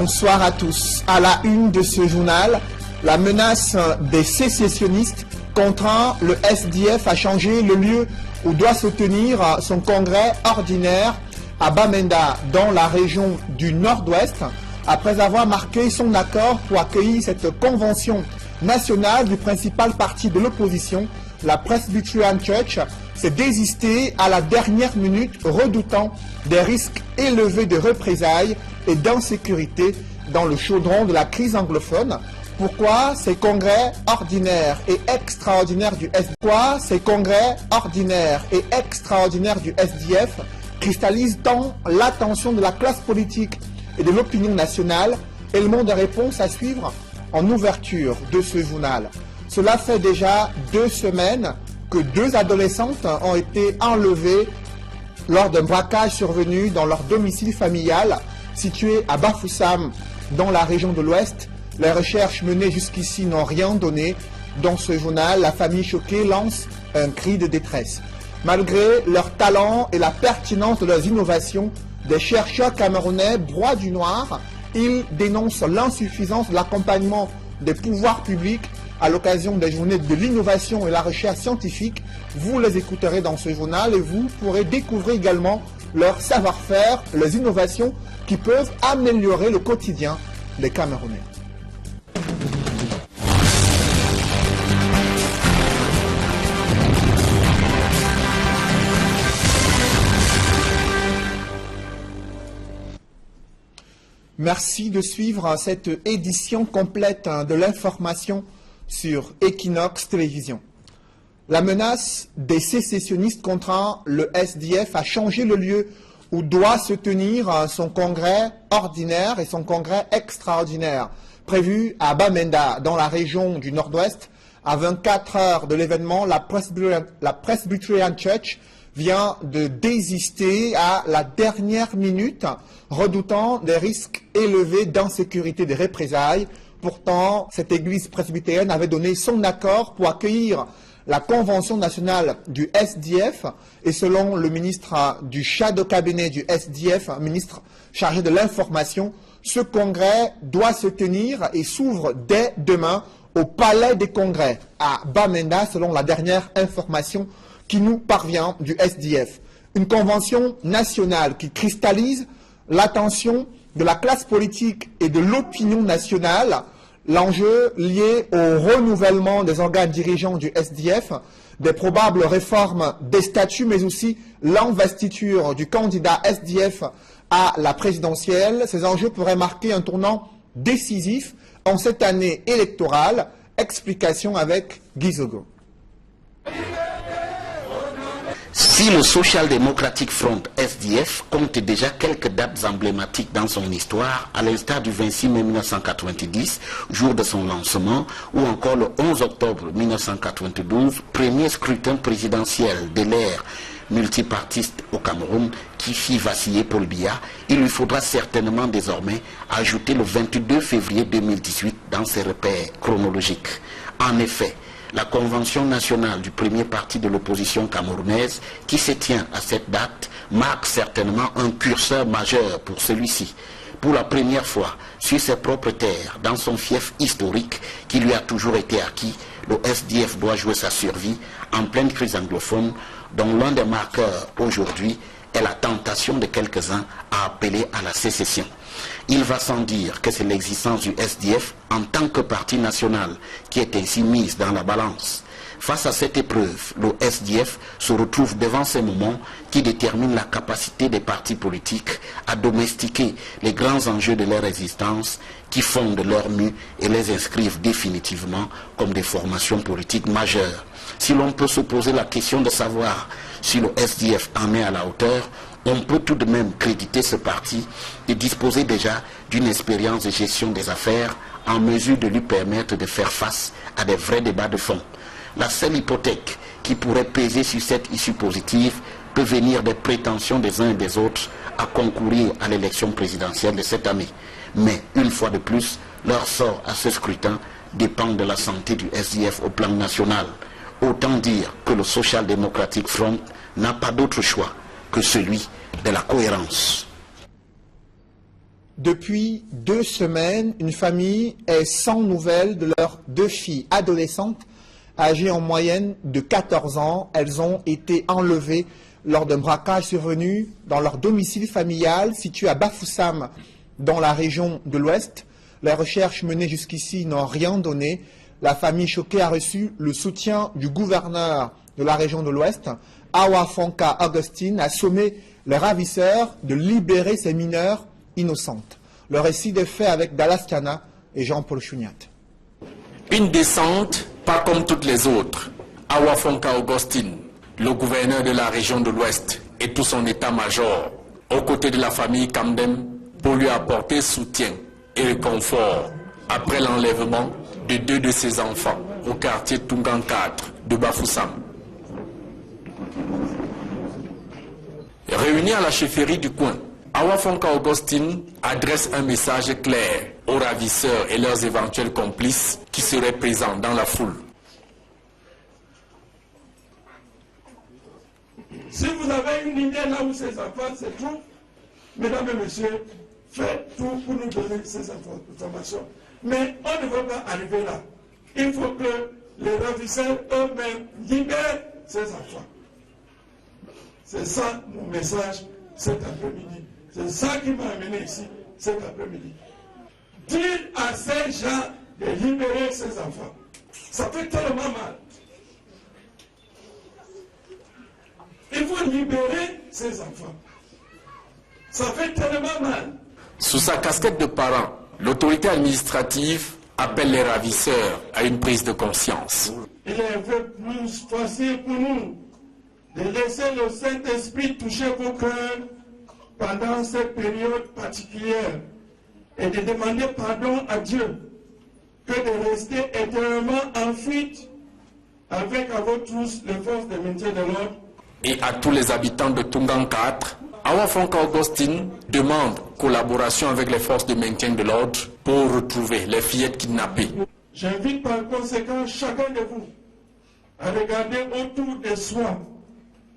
Bonsoir à tous. À la une de ce journal, la menace des sécessionnistes contraint le SDF à changer le lieu où doit se tenir son congrès ordinaire à Bamenda, dans la région du Nord-Ouest, après avoir marqué son accord pour accueillir cette convention nationale du principal parti de l'opposition. La Presbyterian Church s'est désistée à la dernière minute, redoutant des risques élevés de représailles et d'insécurité dans le chaudron de la crise anglophone. Pourquoi ces congrès ordinaires et extraordinaires du SDF cristallisent tant l'attention de la classe politique et de l'opinion nationale? Élément de réponse à suivre en ouverture de ce journal. Cela fait déjà 2 semaines que 2 adolescentes ont été enlevées lors d'un braquage survenu dans leur domicile familial situé à Bafoussam, dans la région de l'Ouest. Les recherches menées jusqu'ici n'ont rien donné. Dans ce journal, la famille choquée lance un cri de détresse. Malgré leur talent et la pertinence de leurs innovations, des chercheurs camerounais broient du noir. Ils dénoncent l'insuffisance de l'accompagnement des pouvoirs publics à l'occasion des journées de l'innovation et la recherche scientifique. Vous les écouterez dans ce journal et vous pourrez découvrir également leur savoir-faire, les innovations qui peuvent améliorer le quotidien des Camerounais. Merci de suivre cette édition complète de l'information sur Equinox Télévision. La menace des sécessionnistes contraint le SDF à changer le lieu où doit se tenir son congrès ordinaire et son congrès extraordinaire, prévu à Bamenda, dans la région du Nord-Ouest. À 24 heures de l'événement, la Presbyterian Church vient de désister à la dernière minute, redoutant des risques élevés d'insécurité, des représailles. Pourtant, cette église presbytérienne avait donné son accord pour accueillir la convention nationale du SDF, et selon le ministre du Shadow Cabinet du SDF, ministre chargé de l'information, ce congrès doit se tenir et s'ouvre dès demain au Palais des Congrès à Bamenda, selon la dernière information qui nous parvient du SDF. Une convention nationale qui cristallise l'attention de la classe politique et de l'opinion nationale. L'enjeu lié au renouvellement des organes dirigeants du SDF, des probables réformes des statuts, mais aussi l'investiture du candidat SDF à la présidentielle. Ces enjeux pourraient marquer un tournant décisif en cette année électorale. Explication avec Guy Zogo. Si le Social Democratic Front SDF compte déjà quelques dates emblématiques dans son histoire, à l'instar du 26 mai 1990, jour de son lancement, ou encore le 11 octobre 1992, premier scrutin présidentiel de l'ère multipartiste au Cameroun qui fit vaciller Paul Biya, il lui faudra certainement désormais ajouter le 22 février 2018 dans ses repères chronologiques. En effet, la convention nationale du premier parti de l'opposition camerounaise, qui se tient à cette date, marque certainement un curseur majeur pour celui-ci. Pour la première fois, sur ses propres terres, dans son fief historique qui lui a toujours été acquis, le SDF doit jouer sa survie en pleine crise anglophone, dont l'un des marqueurs aujourd'hui est la tentation de quelques-uns à appeler à la sécession. Il va sans dire que c'est l'existence du SDF en tant que parti national qui est ainsi mise dans la balance. Face à cette épreuve, le SDF se retrouve devant ces moments qui déterminent la capacité des partis politiques à domestiquer les grands enjeux de leur existence, qui fondent leur mue et les inscrivent définitivement comme des formations politiques majeures. Si l'on peut se poser la question de savoir si le SDF en est à la hauteur, on peut tout de même créditer ce parti de disposer déjà d'une expérience de gestion des affaires en mesure de lui permettre de faire face à des vrais débats de fond. La seule hypothèque qui pourrait peser sur cette issue positive peut venir des prétentions des uns et des autres à concourir à l'élection présidentielle de cette année. Mais, une fois de plus, leur sort à ce scrutin dépend de la santé du SDF au plan national. Autant dire que le Social Democratic Front n'a pas d'autre choix que celui de la cohérence. Depuis 2 semaines, une famille est sans nouvelles de leurs 2 filles adolescentes âgées en moyenne de 14 ans. Elles ont été enlevées lors d'un braquage survenu dans leur domicile familial situé à Bafoussam, dans la région de l'Ouest. Les recherches menées jusqu'ici n'ont rien donné. La famille choquée a reçu le soutien du gouverneur de la région de l'Ouest. Awa Fonka Augustine a sommé les ravisseurs de libérer ces mineurs innocentes. Le récit des faits avec Dallas Kana et Jean-Paul Chouniat. Une descente, pas comme toutes les autres. Awa Fonka Augustine, le gouverneur de la région de l'Ouest et tout son état-major, aux côtés de la famille Kamdem, pour lui apporter soutien et le confort après l'enlèvement de 2 de ses enfants au quartier Tungan 4 de Bafoussam. Réunis à la chefferie du coin, Awa Fonka Augustine adresse un message clair aux ravisseurs et leurs éventuels complices qui seraient présents dans la foule. Si vous avez une idée là où ces enfants se trouvent, mesdames et messieurs, faites tout pour nous donner ces informations. Mais on ne va pas arriver là. Il faut que les ravisseurs eux-mêmes libèrent ces enfants. C'est ça mon message cet après-midi. C'est ça qui m'a amené ici cet après-midi. Dire à ces gens de libérer ces enfants, ça fait tellement mal. Il faut libérer ces enfants. Ça fait tellement mal. Sous sa casquette de parent, l'autorité administrative appelle les ravisseurs à une prise de conscience. Il est un peu plus facile pour nous de laisser le Saint-Esprit toucher vos cœurs pendant cette période particulière et de demander pardon à Dieu que de rester éternellement en fuite avec à vous tous les forces de maintien de l'ordre. Et à tous les habitants de Tungan 4, Awa Fonka Augustine demande collaboration avec les forces de maintien de l'ordre pour retrouver les fillettes kidnappées. J'invite par conséquent chacun de vous à regarder autour de soi,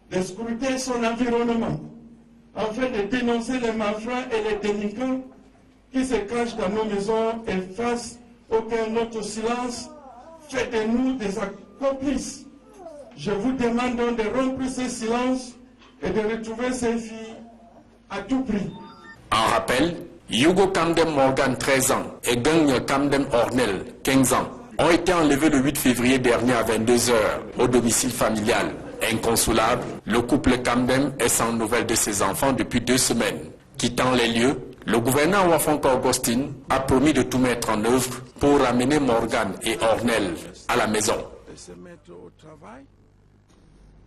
de scruter son environnement, afin de dénoncer les malfrats et les délinquants qui se cachent dans nos maisons et face auquel notre silence fait de nous des complices. Je vous demande donc de rompre ce silence et de retrouver ces filles à tout prix. En rappel, Hugo Kamdem Morgan, 13 ans, et Gagne Kamdem Ornel, 15 ans, ont été enlevés le 8 février dernier à 22 h au domicile familial. Inconsolable, le couple Kamdem est sans nouvelles de ses enfants depuis 2 semaines. Quittant les lieux, le gouverneur Awa Fonka Augustine a promis de tout mettre en œuvre pour ramener Morgan et Ornel à la maison.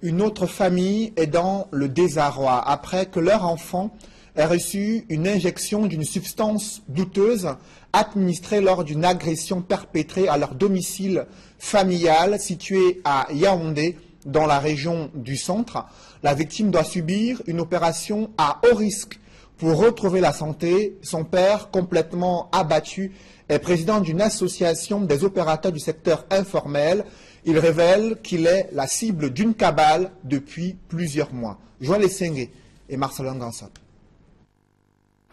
Une autre famille est dans le désarroi après que leur enfant ait reçu une injection d'une substance douteuse administrée lors d'une agression perpétrée à leur domicile familial situé à Yaoundé, dans la région du centre. La victime doit subir une opération à haut risque pour retrouver la santé. Son père, complètement abattu, est président d'une association des opérateurs du secteur informel. Il révèle qu'il est la cible d'une cabale depuis plusieurs mois. Joël Essengé et Marcelin Gansop.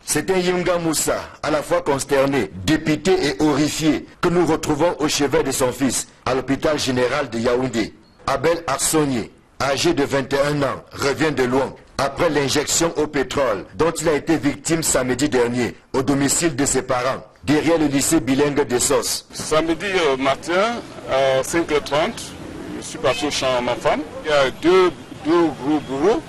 C'est un Yunga Moussa, à la fois consterné, dépité et horrifié, que nous retrouvons au chevet de son fils, à l'hôpital général de Yaoundé. Abel Arsonier, âgé de 21 ans, revient de loin après l'injection au pétrole dont il a été victime samedi dernier au domicile de ses parents, derrière le lycée bilingue de Sos. Samedi matin, à 5h30, je suis parti au champ à ma femme. Il y a deux gros bourreaux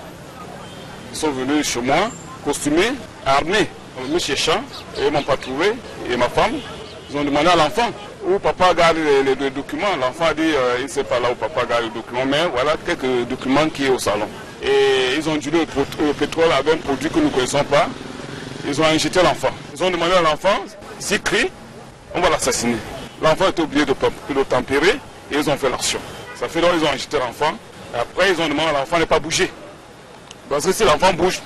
qui sont venus chez moi, costumés, armés. Ils sont venus chez champ et ils m'ont pas trouvé. Et ma femme, ils ont demandé à l'enfant où papa garde les documents. L'enfant a dit il ne sait pas là où papa garde les documents, mais voilà quelques documents qui sont au salon. Et ils ont dit le pétrole avait un produit que nous ne connaissons pas. Ils ont injecté l'enfant. Ils ont demandé à l'enfant, s'il crie, on va l'assassiner. L'enfant était obligé de tempérer et ils ont fait l'action. Ça fait donc ils ont injecté l'enfant. Après ils ont demandé à l'enfant de ne pas bouger. Parce que si l'enfant bouge,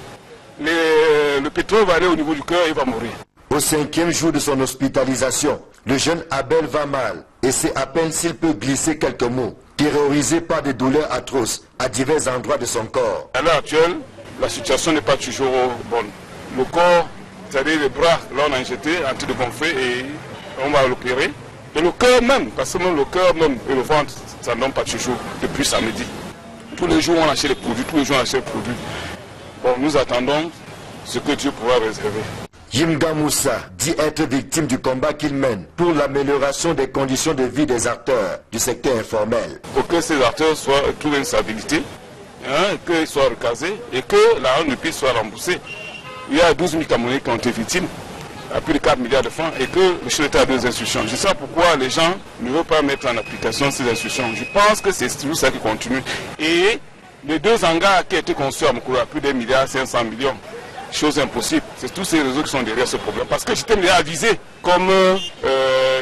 le pétrole va aller au niveau du cœur et il va mourir. Au 5e jour de son hospitalisation, le jeune Abel va mal et sait à peine s'il peut glisser quelques mots, terrorisé par des douleurs atroces à divers endroits de son corps. À l'heure actuelle, la situation n'est pas toujours bonne. Le corps c'est-à-dire les bras, là on a injecté, en train de gonfler et on va l'opérer. Et le cœur même, parce que même le cœur même et le ventre, ça ne donne pas toujours depuis samedi. Tous les jours on achète les produits, tous les jours on achète les produits. Bon, nous attendons ce que Dieu pourra réserver. Yimga Moussa dit être victime du combat qu'il mène pour l'amélioration des conditions de vie des acteurs du secteur informel. Pour que ces acteurs trouvent une stabilité, qu'ils soient recasés et que la RNP soit remboursée. Il y a 12 000 Camerounais qui ont été victimes, à plus de 4 milliards de francs, et que le chef d'État a 2 instructions. Je sais pas pourquoi les gens ne veulent pas mettre en application ces instructions. Je pense que c'est tout ça qui continue. Et les 2 hangars qui ont été construits à Moukoura, à plus de 1,5 milliard, chose impossible. C'est tous ces réseaux qui sont derrière ce problème. Parce que j'étais déjà avisé, comme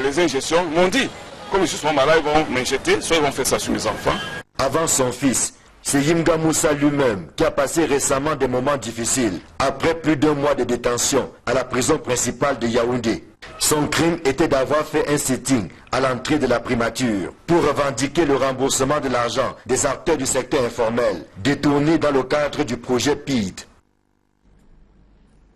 les injections m'ont dit, comme je suis souvent malade, ils vont m'injecter, soit ils vont faire ça sur mes enfants. Avant son fils, c'est Yimga Moussa lui-même qui a passé récemment des moments difficiles, après plus d'1 mois de détention à la prison principale de Yaoundé. Son crime était d'avoir fait un sitting à l'entrée de la primature pour revendiquer le remboursement de l'argent des acteurs du secteur informel, détourné dans le cadre du projet PID.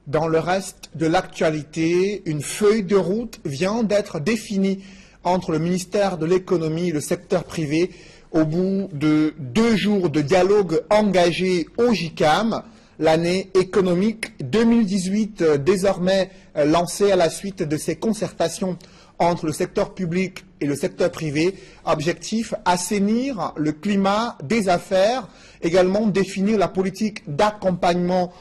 Dans le reste de l'actualité, une feuille de route vient d'être définie entre le ministère de l'économie et le secteur privé au bout de 2 jours de dialogue engagé au JICAM. L'année économique 2018 désormais lancée à la suite de ces concertations entre le secteur public et le secteur privé. Objectif, assainir le climat des affaires, également définir la politique d'accompagnement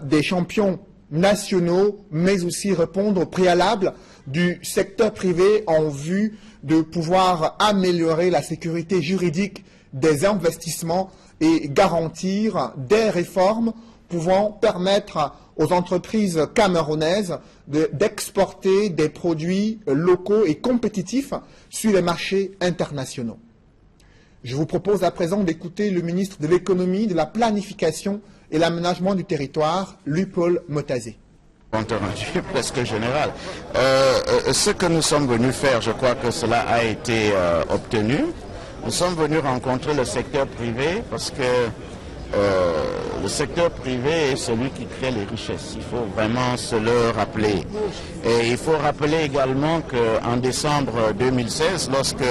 des champions nationaux, mais aussi répondre aux préalables du secteur privé en vue de pouvoir améliorer la sécurité juridique des investissements et garantir des réformes pouvant permettre aux entreprises camerounaises d'exporter des produits locaux et compétitifs sur les marchés internationaux. Je vous propose à présent d'écouter le ministre de l'économie, de la planification et l'aménagement du territoire, Luc-Paul Motazé. Compte rendu presque général. Ce que nous sommes venus faire, je crois que cela a été obtenu. Nous sommes venus rencontrer le secteur privé parce que le secteur privé est celui qui crée les richesses. Il faut vraiment se le rappeler. Et il faut rappeler également qu'en décembre 2016, lorsque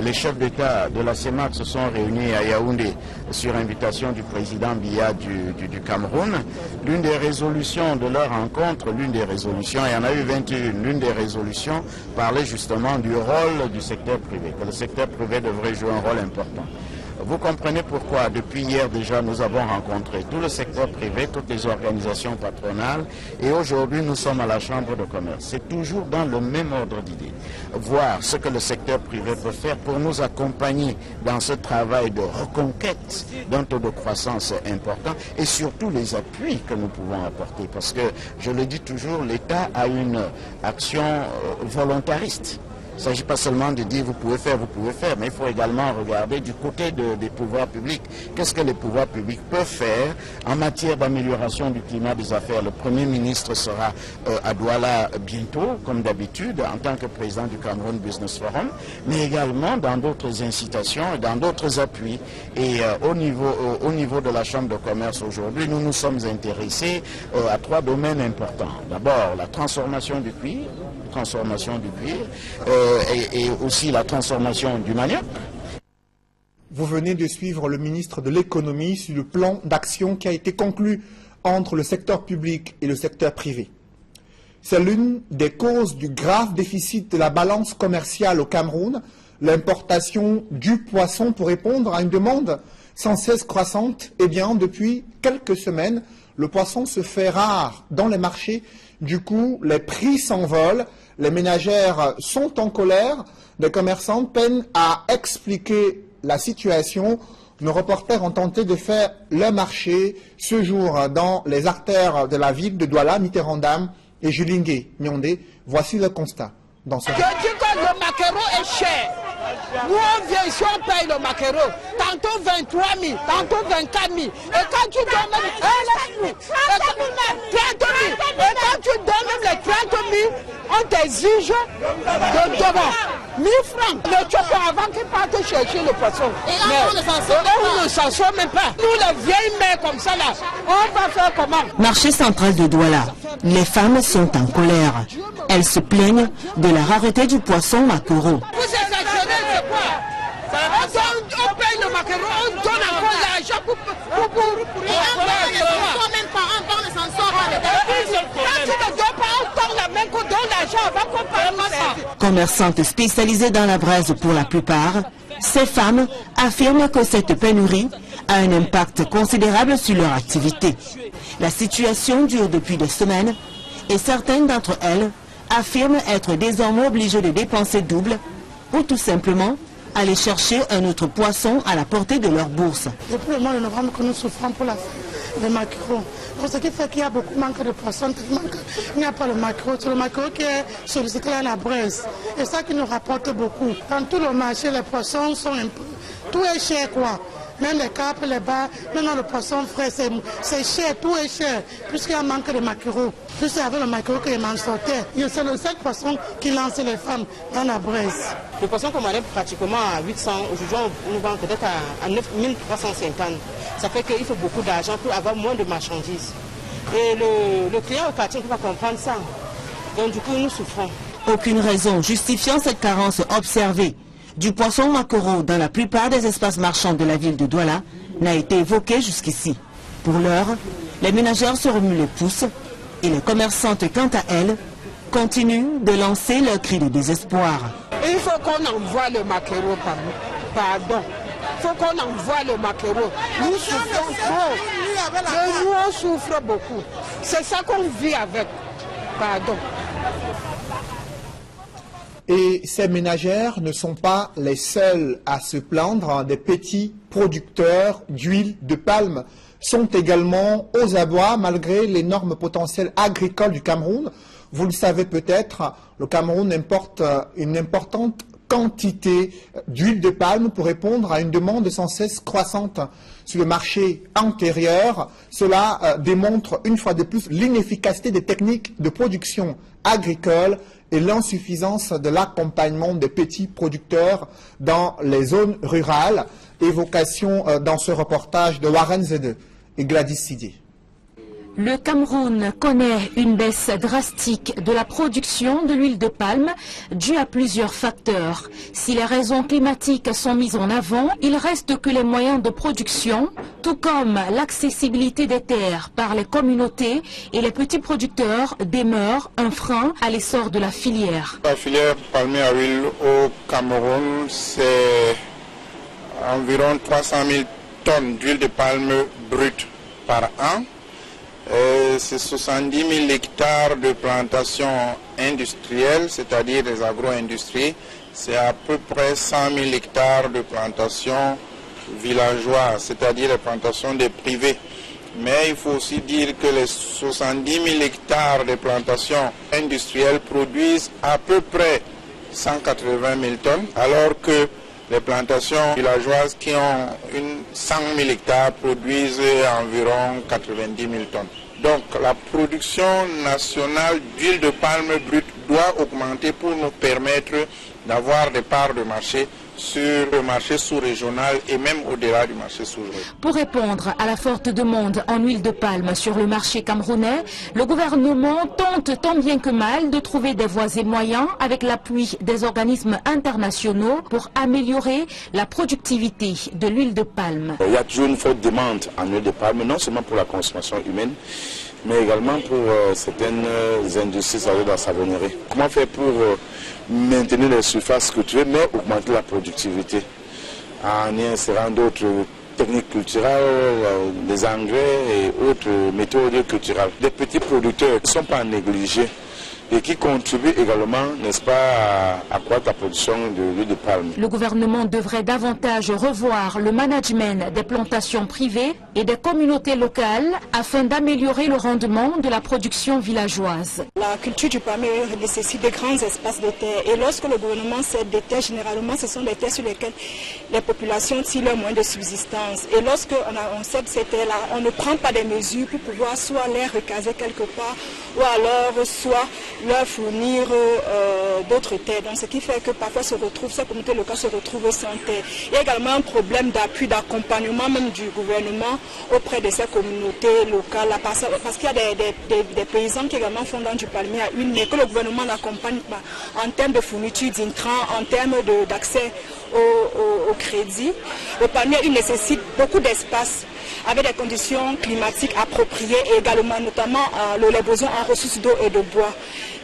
les chefs d'État de la CEMAC se sont réunis à Yaoundé sur invitation du président Biya du Cameroun, l'une des résolutions de leur rencontre, l'une des résolutions, il y en a eu 21, l'une des résolutions parlait justement du rôle du secteur privé, que le secteur privé devrait jouer un rôle important. Vous comprenez pourquoi, depuis hier déjà, nous avons rencontré tout le secteur privé, toutes les organisations patronales, et aujourd'hui nous sommes à la Chambre de commerce. C'est toujours dans le même ordre d'idée. Voir ce que le secteur privé peut faire pour nous accompagner dans ce travail de reconquête d'un taux de croissance important, et surtout les appuis que nous pouvons apporter. Parce que, je le dis toujours, l'État a une action volontariste. Il ne s'agit pas seulement de dire vous pouvez faire, mais il faut également regarder du côté des pouvoirs publics. Qu'est-ce que les pouvoirs publics peuvent faire en matière d'amélioration du climat des affaires? Le Premier ministre sera à Douala bientôt, comme d'habitude, en tant que président du Cameroun Business Forum, mais également dans d'autres incitations et dans d'autres appuis. Et au niveau de la Chambre de commerce aujourd'hui, nous nous sommes intéressés à 3 domaines importants. D'abord, la transformation du cuir, et aussi la transformation du manioc. Vous venez de suivre le ministre de l'économie sur le plan d'action qui a été conclu entre le secteur public et le secteur privé. C'est l'une des causes du grave déficit de la balance commerciale au Cameroun, l'importation du poisson pour répondre à une demande sans cesse croissante. Eh bien, depuis quelques semaines, le poisson se fait rare dans les marchés. Du coup, les prix s'envolent, les ménagères sont en colère, les commerçants peinent à expliquer la situation. Nos reporters ont tenté de faire leur marché ce jour dans les artères de la ville de Douala, Mitterrandam et Julingué, Nyondé. Voici le constat. Dans ce... Je dis que le maquereau est cher. Nous on vient ici, on paye le maquereau. Tantôt 23 000, tantôt 24 000. Et quand tu donnes même 30 000, et quand tu donnes même les 30 000, on t'exige de devant. 1000 francs. Le choco avant qu'ils partent chercher le poisson. Et là, on ne s'en sort même pas. Nous, les vieilles mères comme ça, là, on va faire comment? Marché central de Douala. Les femmes sont en colère. Elles se plaignent de la rareté du poisson maquereau. Vous exagérez, c'est quoi? On paye le maquereau, on donne encore l'argent pour même pas, on ne s'en sort pas. Quand tu ne donnes pas, on donne la main qu'on donne l'argent avant qu'on parle ça. Commerçantes spécialisées dans la braise pour la plupart, ces femmes affirment que cette pénurie a un impact considérable sur leur activité. La situation dure depuis des semaines et certaines d'entre elles affirment être désormais obligées de dépenser double ou tout simplement aller chercher un autre poisson à la portée de leur bourse. Depuis le mois de novembre que nous souffrons pour le maquereau. Ce qui fait qu'il y a beaucoup de manque de poissons, il n'y a pas le maquereau. C'est le maquereau qui est sollicité à la braise. Et ça qui nous rapporte beaucoup. Dans tout le marché, les poissons sont un peu... Tout est cher quoi. Même les carpes, les bas, maintenant le poisson frais, c'est cher, tout est cher, puisqu'il y a un manque de maquereau. Plus c'est avec le maquereau que je m'en sortais. C'est le seul poisson qui lance les femmes dans la braise. Le poisson qu'on enlève pratiquement à 800, aujourd'hui on nous vend peut-être à 9350. Ça fait qu'il faut beaucoup d'argent pour avoir moins de marchandises. Et le client au quartier va comprendre ça. Donc du coup nous souffrons. Aucune raison justifiant cette carence observée du poisson maquereau dans la plupart des espaces marchands de la ville de Douala n'a été évoquée jusqu'ici. Pour l'heure, les ménagères se remuent les pouces et les commerçantes, quant à elles, continuent de lancer leur cri de désespoir. Il faut qu'on envoie le maquereau par nous. Pardon. Il faut qu'on envoie le maquereau. Nous souffrons trop. Nous, on souffre beaucoup. C'est ça qu'on vit avec. Pardon. Et ces ménagères ne sont pas les seules à se plaindre. Des petits producteurs d'huile de palme sont également aux abois malgré l'énorme potentiel agricole du Cameroun. Vous le savez peut-être, le Cameroun importe une importante quantité d'huile de palme pour répondre à une demande sans cesse croissante sur le marché intérieur. Cela démontre une fois de plus l'inefficacité des techniques de production agricole et l'insuffisance de l'accompagnement des petits producteurs dans les zones rurales. Évocation dans ce reportage de Warren Zede et Gladys Sidier. Le Cameroun connaît une baisse drastique de la production de l'huile de palme due à plusieurs facteurs. Si les raisons climatiques sont mises en avant, il reste que les moyens de production, tout comme l'accessibilité des terres par les communautés et les petits producteurs, demeurent un frein à l'essor de la filière. La filière palmier à huile au Cameroun, c'est environ 300 000 tonnes d'huile de palme brute par an. C'est 70 000 hectares de plantations industrielles, c'est-à-dire des agro-industries. C'est à peu près 100 000 hectares de plantations villageoises, c'est-à-dire les plantations des privés. Mais il faut aussi dire que les 70 000 hectares de plantations industrielles produisent à peu près 180 000 tonnes, alors que les plantations villageoises qui ont 100 000 hectares produisent environ 90 000 tonnes. Donc la production nationale d'huile de palme brute doit augmenter pour nous permettre d'avoir des parts de marché sur le marché sous-régional et même au-delà du marché sous-régional. Pour répondre à la forte demande en huile de palme sur le marché camerounais, le gouvernement tente tant bien que mal de trouver des voies et moyens avec l'appui des organismes internationaux pour améliorer la productivité de l'huile de palme. Il y a toujours une forte demande en huile de palme, non seulement pour la consommation humaine, mais également pour certaines industries de la savonnerie. Comment faire pour maintenir les surfaces cultivées, mais augmenter la productivité en y insérant d'autres techniques culturelles, des engrais et autres méthodes culturelles. Des petits producteurs qui ne sont pas négligés et qui contribuent également, n'est-ce pas, à accroître la production de l'huile de palme. Le gouvernement devrait davantage revoir le management des plantations privées et des communautés locales afin d'améliorer le rendement de la production villageoise. La culture du palmier nécessite de grands espaces de terre et lorsque le gouvernement cède des terres, généralement ce sont des terres sur lesquelles les populations tirent leurs moyens de subsistance. Et lorsque on cède ces terres-là, on ne prend pas des mesures pour pouvoir soit les recaser quelque part ou alors soit leur fournir d'autres terres. Donc, ce qui fait que parfois ces communautés locales se retrouvent sans terre. Il y a également un problème d'appui, d'accompagnement même du gouvernement auprès de ces communautés locales. Parce qu'il y a des paysans qui également font dans du palmier à huile, mais que le gouvernement n'accompagne pas en termes de fourniture d'intrants, en termes d'accès au crédit. Le palmier à huile nécessite beaucoup d'espace, avec des conditions climatiques appropriées et également notamment les besoins en ressources d'eau et de bois.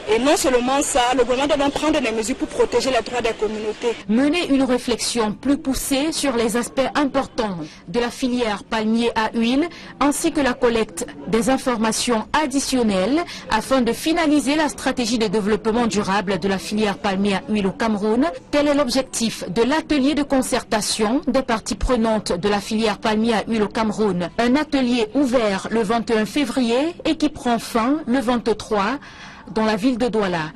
Et non seulement ça, le gouvernement doit prendre des mesures pour protéger les droits des communautés. Mener une réflexion plus poussée sur les aspects importants de la filière palmier à huile, ainsi que la collecte des informations additionnelles afin de finaliser la stratégie de développement durable de la filière palmier à huile au Cameroun. Tel est l'objectif de l'atelier de concertation des parties prenantes de la filière palmier à huile au Cameroun. Un atelier ouvert le 21 février et qui prend fin le 23 dans la ville de Douala.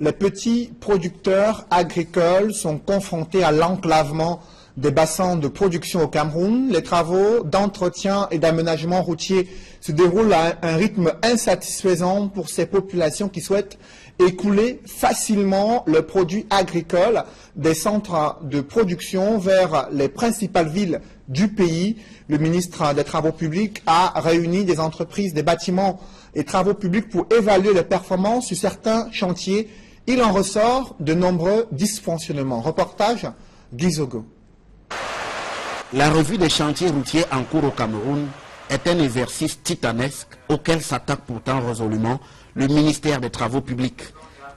Les petits producteurs agricoles sont confrontés à l'enclavement des bassins de production au Cameroun. Les travaux d'entretien et d'aménagement routier se déroulent à un rythme insatisfaisant pour ces populations qui souhaitent écouler facilement le produit agricole des centres de production vers les principales villes du pays. Le ministre des Travaux publics a réuni des entreprises, des bâtiments et travaux publics pour évaluer les performances sur certains chantiers. Il en ressort de nombreux dysfonctionnements. Reportage Guizogo. La revue des chantiers routiers en cours au Cameroun est un exercice titanesque auquel s'attaque pourtant résolument le ministère des Travaux publics.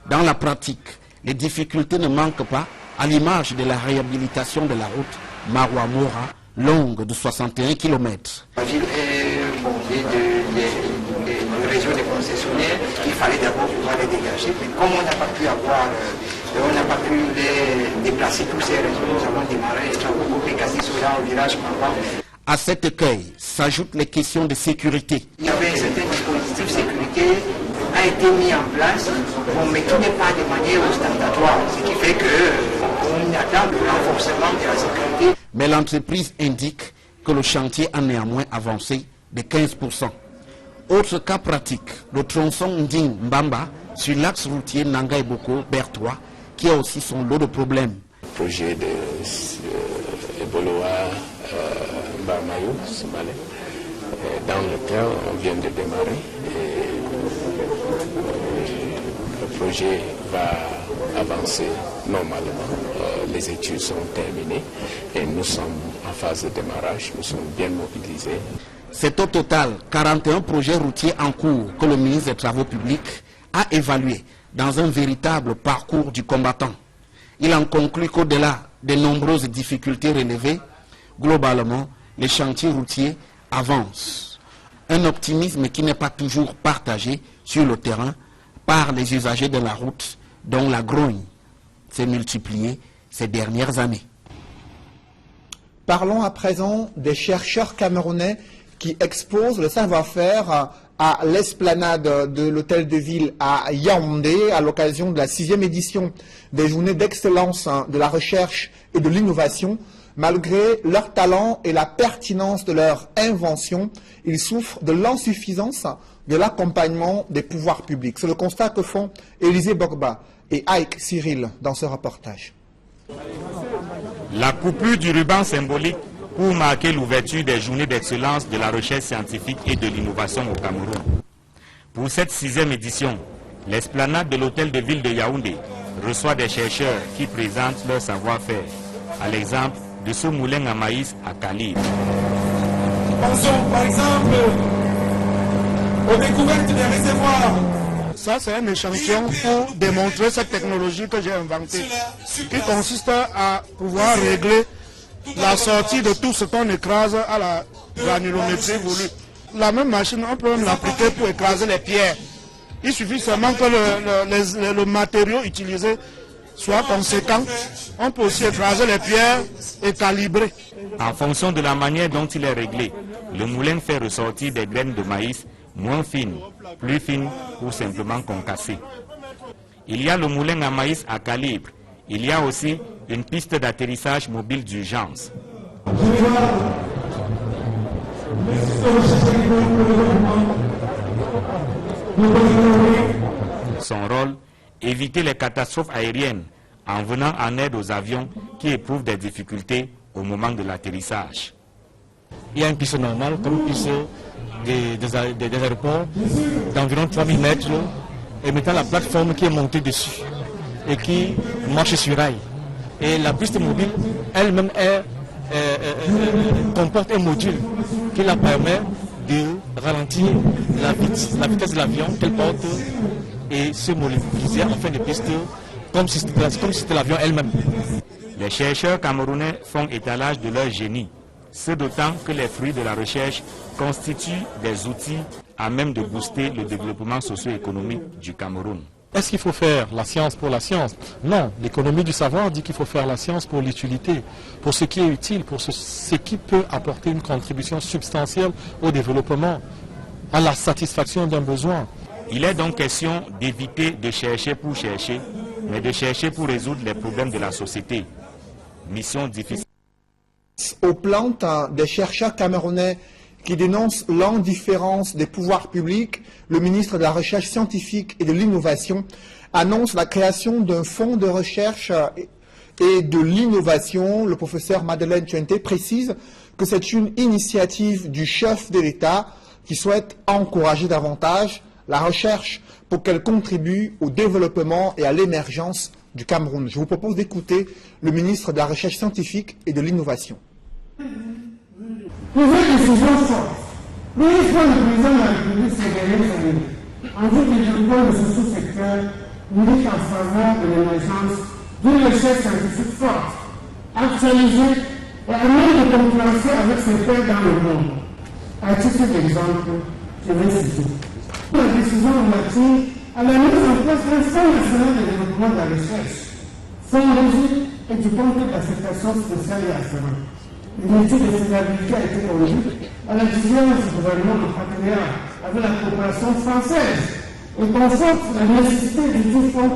Dans la pratique, les difficultés ne manquent pas, à l'image de la réhabilitation de la route Marwa-Mora, longue de 61 km. La ville est bombée de réseaux de concessionnaires qu'il fallait d'abord pouvoir les dégager. Mais comme on n'a pas pu les déplacer tous ces réseaux, nous avons démarré les travaux pour dégager cela au village Marwa. À cet écueil s'ajoutent les questions de sécurité. Il y avait un certain dispositif de sécurité a été mis en place, mais qui n'est pas de manière ostentatoire, ce qui fait qu'on attend le renforcement de la sécurité. Mais l'entreprise indique que le chantier a néanmoins avancé de 15%. Autre cas pratique, le tronçon Nding-Mbamba sur l'axe routier Nanga-Eboko-Bertois, qui a aussi son lot de problèmes. Le projet de Eboloa Mbamayo, dans lequel on vient de démarrer. Le projet va avancer normalement. Les études sont terminées et nous sommes en phase de démarrage. Nous sommes bien mobilisés. C'est au total 41 projets routiers en cours que le ministre des Travaux publics a évalués dans un véritable parcours du combattant. Il en conclut qu'au-delà des nombreuses difficultés relevées, globalement, les chantiers routiers avancent. Un optimisme qui n'est pas toujours partagé sur le terrain par les usagers de la route, dont la grogne s'est multipliée ces dernières années. Parlons à présent des chercheurs camerounais qui exposent le savoir-faire à l'esplanade de l'hôtel de ville à Yaoundé à l'occasion de la 6e édition des journées d'excellence de la recherche et de l'innovation. Malgré leur talent et la pertinence de leur invention, ils souffrent de l'insuffisance de l'accompagnement des pouvoirs publics. C'est le constat que font Élisée Bogba et Ike Cyril dans ce reportage. La coupure du ruban symbolique pour marquer l'ouverture des journées d'excellence de la recherche scientifique et de l'innovation au Cameroun. Pour cette 6e édition, l'esplanade de l'hôtel de ville de Yaoundé reçoit des chercheurs qui présentent leur savoir-faire, à l'exemple de ce moulin à maïs à Calibre. Pensons par exemple aux découvertes des réservoirs. Ça, c'est un échantillon pour démontrer cette technologie que j'ai inventée, qui consiste à pouvoir régler la sortie de tout ce qu'on écrase à la granulométrie voulue. La même machine, on peut même l'appliquer pour écraser les pierres. Il suffit seulement que le matériau utilisé soit conséquent. On peut aussi écraser les pierres et calibrer. En fonction de la manière dont il est réglé, le moulin fait ressortir des graines de maïs moins fines, plus fines ou simplement concassées. Il y a le moulin à maïs à calibre. Il y a aussi une piste d'atterrissage mobile d'urgence. son rôle, éviter les catastrophes aériennes en venant en aide aux avions qui éprouvent des difficultés au moment de l'atterrissage. Il y a une piste normale, comme une piste des aéroports, d'environ 3000 mètres, et mettant la plateforme qui est montée dessus et qui marche sur rail. Et la piste mobile elle-même comporte un module qui la permet de ralentir la vitesse de l'avion qu'elle porte et se mobiliser en fin de piste comme si c'était l'avion elle-même. Les chercheurs camerounais font étalage de leur génie, ce d'autant que les fruits de la recherche constituent des outils à même de booster le développement socio-économique du Cameroun. Est-ce qu'il faut faire la science pour la science? Non, l'économie du savoir dit qu'il faut faire la science pour l'utilité, pour ce qui est utile, pour ce qui peut apporter une contribution substantielle au développement, à la satisfaction d'un besoin. Il est donc question d'éviter de chercher pour chercher, mais de chercher pour résoudre les problèmes de la société. Mission difficile. Aux plantes des chercheurs camerounais qui dénoncent l'indifférence des pouvoirs publics, le ministre de la Recherche scientifique et de l'Innovation annonce la création d'un fonds de recherche et de l'innovation. Le professeur Madeleine Tchouenté précise que c'est une initiative du chef de l'État qui souhaite encourager davantage la recherche pour qu'elle contribue au développement et à l'émergence du Cameroun. Je vous propose d'écouter le ministre de la Recherche scientifique et de l'Innovation. Plusieurs décisions fortes prises par le président de la République ces dernières années en vue du développement de ce sous-secteur milite en faveur de l'émergence d'une recherche scientifique forte, actualisée et à même de concurrencer avec ses pairs dans le monde. À titre d'exemple, je vais citer la décision relative à la mise en place d'un fonds national de développement de la recherche, fonds régi et du comité d'affectation spéciale et afférente. Une étude de faisabilité a été conduite à la vigilance du gouvernement en partenariat avec la coopération française et conforte la nécessité du fonds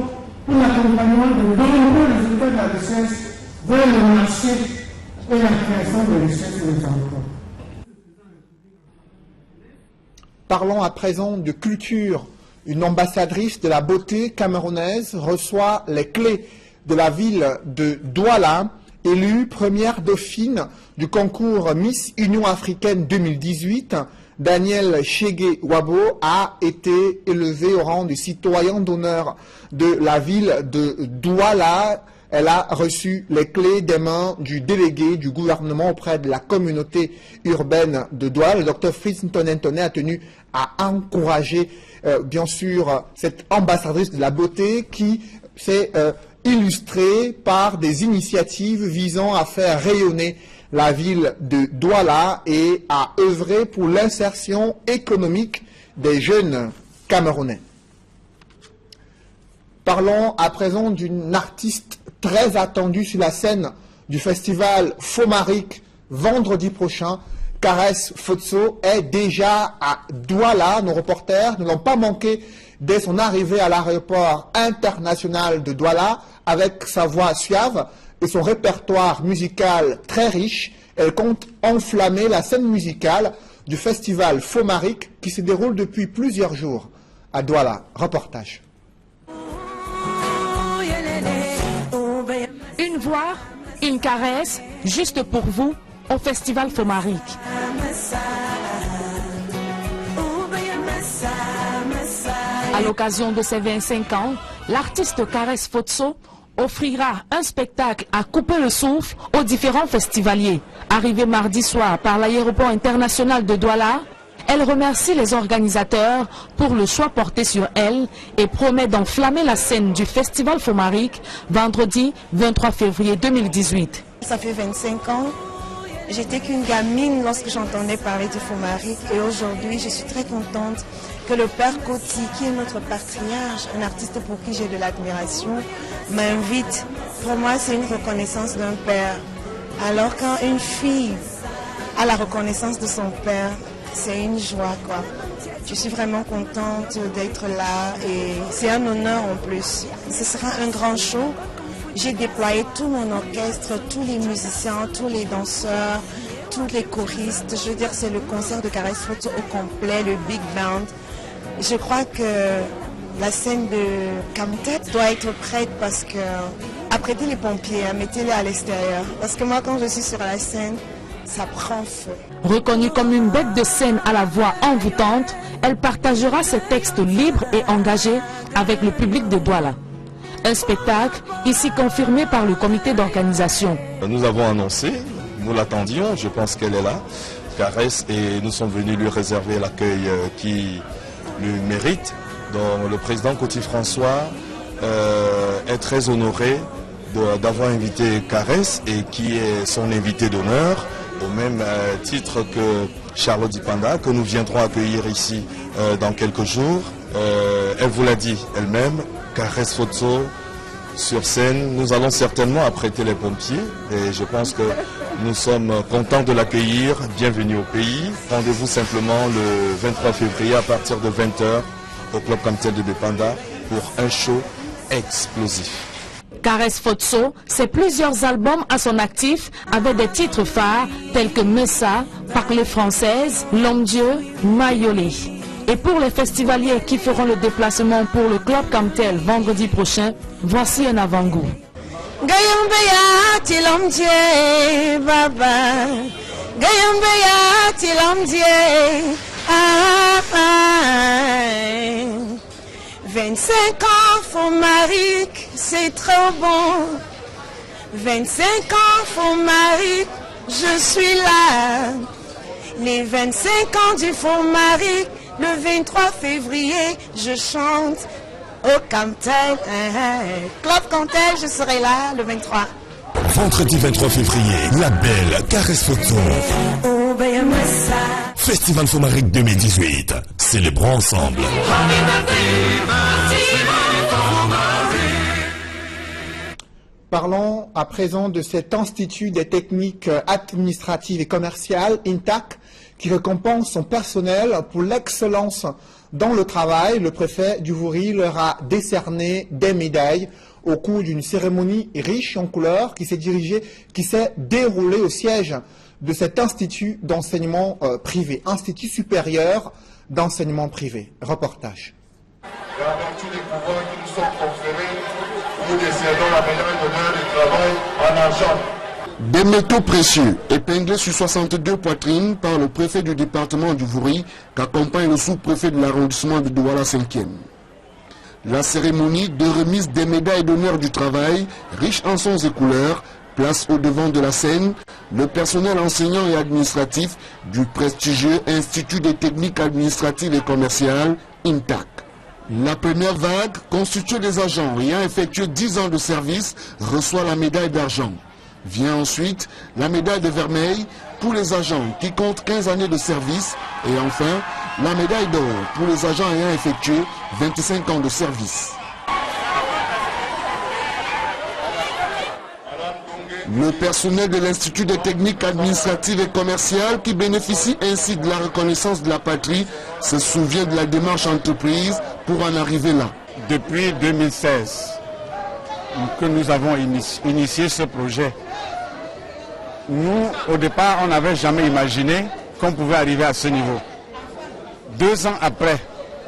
pour l'accompagnement de nombreux résultats de la recherche vers le marché et la création de recherche et des emplois. Parlons à présent de culture. Une ambassadrice de la beauté camerounaise reçoit les clés de la ville de Douala. Élue première dauphine du concours Miss Union africaine 2018, Daniel Chege Wabo a été élevée au rang de citoyen d'honneur de la ville de Douala. Elle a reçu les clés des mains du délégué du gouvernement auprès de la communauté urbaine de Douala. Le docteur Fritz Ntonentone a tenu à encourager, bien sûr, cette ambassadrice de la beauté qui s'est illustrée par des initiatives visant à faire rayonner la ville de Douala et à œuvrer pour l'insertion économique des jeunes Camerounais. Parlons à présent d'une artiste très attendue sur la scène du festival Fomaric vendredi prochain. Caresse Fotso est déjà à Douala. Nos reporters ne l'ont pas manqué dès son arrivée à l'aéroport international de Douala. Avec sa voix suave et son répertoire musical très riche, elle compte enflammer la scène musicale du festival Fomaric qui se déroule depuis plusieurs jours à Douala. Reportage. Une voix, une caresse, juste pour vous, au festival Fomaric. À l'occasion de ses 25 ans, l'artiste Caresse Fotso offrira un spectacle à couper le souffle aux différents festivaliers. Arrivée mardi soir par l'aéroport international de Douala, elle remercie les organisateurs pour le choix porté sur elle et promet d'enflammer la scène du festival Fomaric vendredi 23 février 2018. Ça fait 25 ans. J'étais qu'une gamine lorsque j'entendais parler du Fomaric et aujourd'hui je suis très contente que le père Coty, qui est notre patriarche, un artiste pour qui j'ai de l'admiration, m'invite. Pour moi, c'est une reconnaissance d'un père. Alors quand une fille a la reconnaissance de son père, c'est une joie, quoi. Je suis vraiment contente d'être là et c'est un honneur en plus. Ce sera un grand show. J'ai déployé tout mon orchestre, tous les musiciens, tous les danseurs, tous les choristes. Je veux dire, c'est le concert de Caresse Fotso au complet, le big band. Je crois que La scène de Camtet doit être prête parce que, apprêtez les pompiers, mettez-les à l'extérieur. Parce que moi, quand je suis sur la scène, ça prend feu. Reconnue comme une bête de scène à la voix envoûtante, elle partagera ses textes libres et engagés avec le public de Douala. Un spectacle ici confirmé par le comité d'organisation. Nous avons annoncé, nous l'attendions, je pense qu'elle est là, Caresse, et nous sommes venus lui réserver l'accueil qui lui mérite. Donc, le président Coty François est très honoré d'avoir invité Caresse et qui est son invité d'honneur, au même titre que Charlotte Dipanda, que nous viendrons accueillir ici dans quelques jours. Elle vous l'a dit elle-même, Caresse Fotso sur scène. Nous allons certainement apprêter les pompiers et je pense que nous sommes contents de l'accueillir. Bienvenue au pays. Rendez-vous simplement le 23 février à partir de 20h au Club Camtel de Bepanda pour un show explosif. Caresse Fotso, c'est plusieurs albums à son actif avec des titres phares tels que Messa, Parler française, L'Homme-Dieu, Mayolé. Et pour les festivaliers qui feront le déplacement pour le Club Camtel vendredi prochain, voici un avant-goût. Gayambeya Tilomdier Baba, Gayambeya Tilomdier 25 ans Fomaric, c'est trop bon. 25 ans Fomaric, je suis là. Les 25 ans du Fomaric, le 23 février, je chante au Camtel. Club Camtel, je serai là le 23. Vendredi 23 février, la belle Caresse Fotso. Festival Fomaric 2018. Célébrons ensemble. Parlons à présent de cet institut des techniques administratives et commerciales, INTAC, qui récompense son personnel pour l'excellence dans le travail. Le préfet du Vouri leur a décerné des médailles au cours d'une cérémonie riche en couleurs qui s'est déroulée au siège de cet institut d'enseignement privé, Institut supérieur d'enseignement privé. Reportage. Et en vertu des pouvoirs qui nous sont conférés, nous décernons la médaille d'honneur du travail en argent. Des métaux précieux épinglés sur 62 poitrines par le préfet du département du Vouri qu'accompagne le sous-préfet de l'arrondissement de Douala 5e. La cérémonie de remise des médailles d'honneur du travail, riche en sons et couleurs, place au devant de la scène le personnel enseignant et administratif du prestigieux Institut des techniques administratives et commerciales, INTAC. La première vague, constituée des agents ayant effectué 10 ans de service, reçoit la médaille d'argent. Vient ensuite la médaille de vermeil pour les agents qui comptent 15 années de service et enfin la médaille d'or pour les agents ayant effectué 25 ans de service. Le personnel de l'Institut des techniques administratives et commerciales qui bénéficie ainsi de la reconnaissance de la patrie se souvient de la démarche entreprise pour en arriver là. Depuis 2016 que nous avons initié ce projet, nous, au départ, on n'avait jamais imaginé qu'on pouvait arriver à ce niveau. 2 ans après,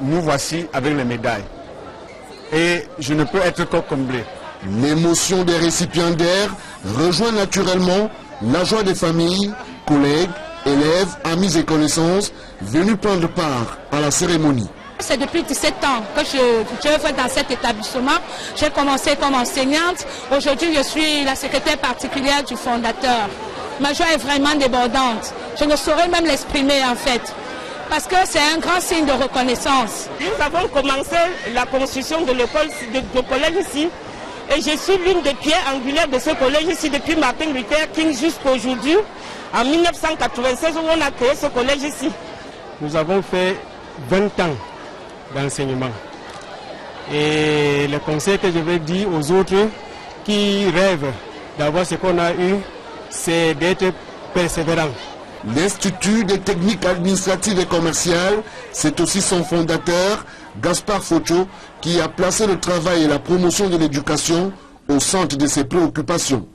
nous voici avec les médailles. Et je ne peux être que comblé. L'émotion des récipiendaires rejoint naturellement la joie des familles, collègues, élèves, amis et connaissances venus prendre part à la cérémonie. C'est depuis 17 ans que je œuvre dans cet établissement. J'ai commencé comme enseignante. Aujourd'hui, je suis la secrétaire particulière du fondateur. Ma joie est vraiment débordante. Je ne saurais même l'exprimer en fait. Parce que c'est un grand signe de reconnaissance. Nous avons commencé la construction de l'école, de collège ici. Et je suis l'une des pierres angulaires de ce collège ici depuis Martin Luther King jusqu'à aujourd'hui, en 1996 où on a créé ce collège ici. Nous avons fait 20 ans d'enseignement. Et le conseil que je vais dire aux autres qui rêvent d'avoir ce qu'on a eu, c'est d'être persévérant. L'Institut des techniques administratives et commerciales, c'est aussi son fondateur, Gaspard Fotso, qui a placé le travail et la promotion de l'éducation au centre de ses préoccupations.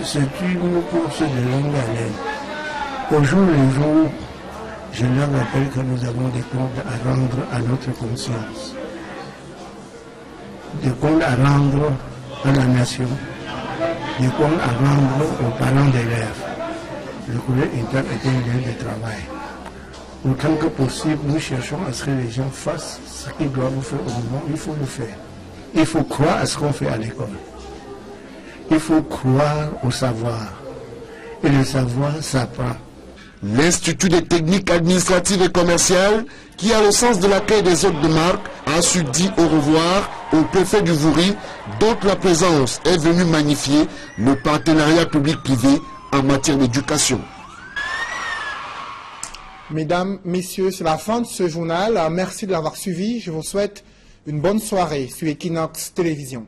C'est une course de longue haleine. Au jour le jour, Je leur rappelle que nous avons des comptes à rendre à notre conscience, des comptes à rendre à la nation, des comptes à rendre aux parents d'élèves. Le courrier interne est un lieu de travail. Autant que possible, nous cherchons à ce que les gens fassent ce qu'ils doivent faire au moment où il faut le faire. Il faut croire à ce qu'on fait à l'école. Il faut croire au savoir. Et le savoir s'apprend. L'Institut des techniques administratives et commerciales, qui a le sens de l'accueil des hôtes de marque, a su dire au revoir au préfet du Vouri, dont la présence est venue magnifier le partenariat public-privé en matière d'éducation. Mesdames, Messieurs, c'est la fin de ce journal. Merci de l'avoir suivi. Je vous souhaite une bonne soirée sur Equinox Télévision.